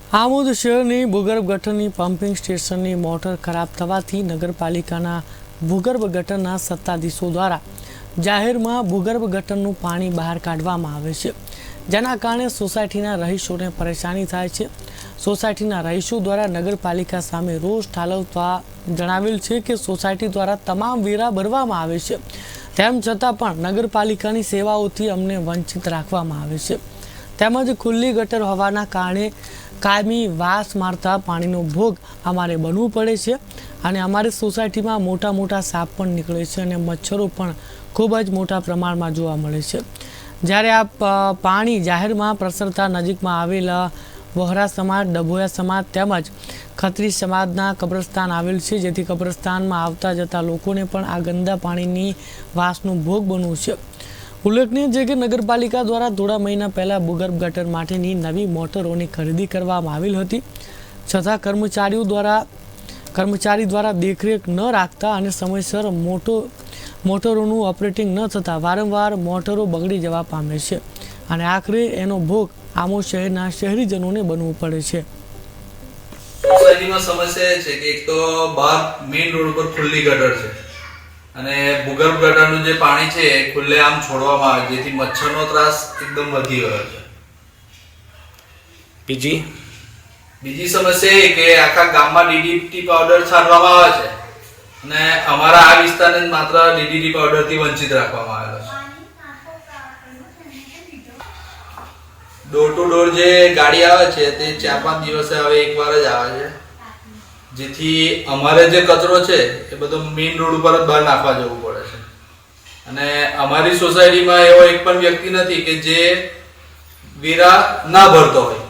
આમોદ શહેરની ભૂગર્ભ ગટરની પમ્પિંગ સ્ટેશનની મોટર ખરાબ થવાથી નગરપાલિકાના ભૂગર્ભ ગટરના સત્તાધીશો દ્વારા જાહેરમાં ભૂગર્ભ ગટરનું પાણી બહાર કાઢવામાં આવે છે, જેના કારણે સોસાયટીના રહીશોને પરેશાની થાય છે। સોસાયટીના રહીશો દ્વારા નગરપાલિકા સામે રોષ ઠાલવતા જણાવેલ છે કે સોસાયટી દ્વારા તમામ વેરા ભરવામાં આવે છે, તેમ છતાં પણ નગરપાલિકાની સેવાઓથી અમને વંચિત રાખવામાં આવે છે। તેમજ ખુલ્લી ગટર હોવાના કારણે કાયમી વાસ મારતા પાણીનો ભોગ અમારે બનવું પડે છે અને અમારી સોસાયટીમાં મોટા મોટા સાપ પણ નીકળે છે અને મચ્છરો પણ ખૂબ જ મોટા પ્રમાણમાં જોવા મળે છે। જ્યારે આ પાણી જાહેરમાં પ્રસરતા નજીકમાં આવેલા વહોરા સમાજ, ડભોયા સમાજ તેમજ ખત્રી સમાજના કબ્રસ્તાન આવેલ છે, જેથી કબ્રસ્તાનમાં આવતા જતા લોકોને પણ આ ગંદા પાણીની વાસનો ભોગ બનવું છે। ઉલ્લેખનીય છે કે નગરપાલિકા દ્વારા થોડા મહિના પહેલા ભૂગર્ભ ગટર માટેની નવી મોટરોની ખરીદી કરવામાં આવેલ હતી, છતાં કર્મચારી દ્વારા દેખરેખ ન રાખતા અને સમયસર મોટરોનું ઓપરેટિંગ ન થતાં વારંવાર મોટરો બગડી જવા પામે છે અને આખરે એનો ભોગ આમોદ શહેરના શહેરીજનોને બનવું પડે છે। સોસાયટીમાં સમસ્યા એ છે કે એક તો બહાર મેઇન રોડ ઉપર ખુલ્લી ગટર છે અને ભૂગર્ભ ગટરનું જે પાણી છે એ ખુલ્લે આમ છોડવામાં આવે, જેથી મચ્છરનો ત્રાસ એકદમ વધી ગયો છે। બીજી સમસ્યા એ કે આખા ગામમાં ડીડીટી પાવડર છાંટવામાં આવે છે અને અમારા આ વિસ્તારને માત્ર ડીડીટી પાવડરથી વંચિત રાખવામાં આવેલો છે। ડોર ટુ ડોર જે ગાડી આવે છે તે 4-5 દિવસે હવે એકવાર જ આવે છે, જેથી અમારે જે કચરો છે એ બધો મેઇન રોડ ઉપર જ બહાર નાખવા જવું પડે છે અને અમારી સોસાયટીમાં એવો એક પણ વ્યક્તિ નથી કે જે વેરા ના ભરતો હોય,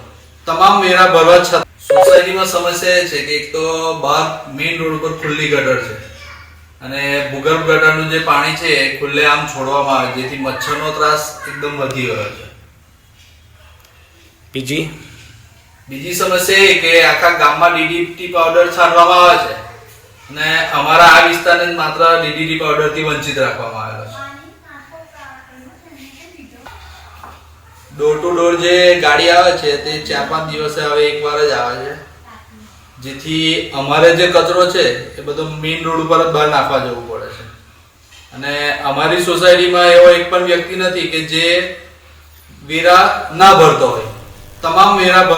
તમામ વેરા ભરવા છતાં સોસાયટીમાં સમસ્યા એ છે કે એક તો બહાર મેઇન રોડ ઉપર ખુલ્લી ગટર છે અને ભૂગર્ભ ગટરનું જે પાણી છે એ ખુલ્લે આમ છોડવામાં આવે, જેથી મચ્છરનો ત્રાસ એકદમ વધી ગયો છે। બીજી સમસ્યા એ કે આખા ગામમાં ડીડીટી પાવડર છાંટવામાં આવે છે અને અમારા આ વિસ્તારને માત્ર ડીડીટી પાવડરથી વંચિત રાખવામાં આવેલો છે। ડોર ટુ ડોર જે ગાડી આવે છે તે 4-5 દિવસે હવે એકવાર જ આવે છે, જેથી અમારે જે કચરો છે એ બધો મેઇન રોડ ઉપર જ બહાર નાખવા જવું પડે છે અને અમારી સોસાયટીમાં એવો એક પણ વ્યક્તિ નથી કે જે વેરા ના ભરતો હોય, તમામ વેરા